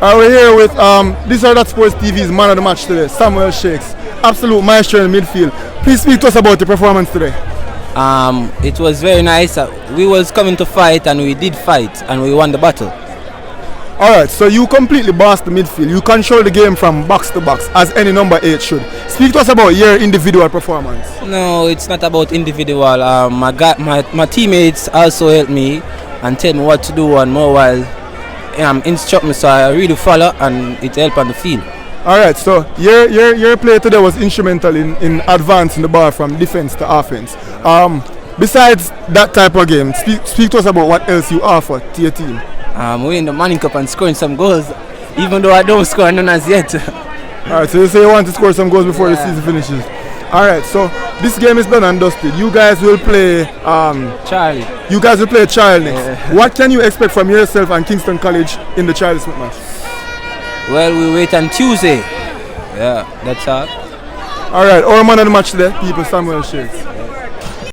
We're here with this are that Sports TV's man of the match today, Samuel Shakes, absolute maestro in midfield. Please speak to us about the performance today. It was very nice. We was coming to fight and we did fight and we won the battle. Alright, so you completely bossed the midfield. You control the game from box to box as any number 8 should. Speak to us about your individual performance. No, it's not about individual. My teammates also helped me and tell me what to do and more while instruct me, so I really follow and it helped on the field. Alright, so your play today was instrumental in advancing the ball from defense to offense. Besides that type of game, speak to us about what else you offer to your team. Winning the Manning Cup and scoring some goals, even though I don't score none as yet. Alright, so you say you want to score some goals before the season finishes. Alright, so this game is done and dusted. You guys will play Charlie. You guys will play Charlie next. What can you expect from yourself and Kingston College in the Charlie Smith match? Well, we wait on Tuesday. Yeah, that's all. Alright, our man of the match today, people, Samuel Shakes.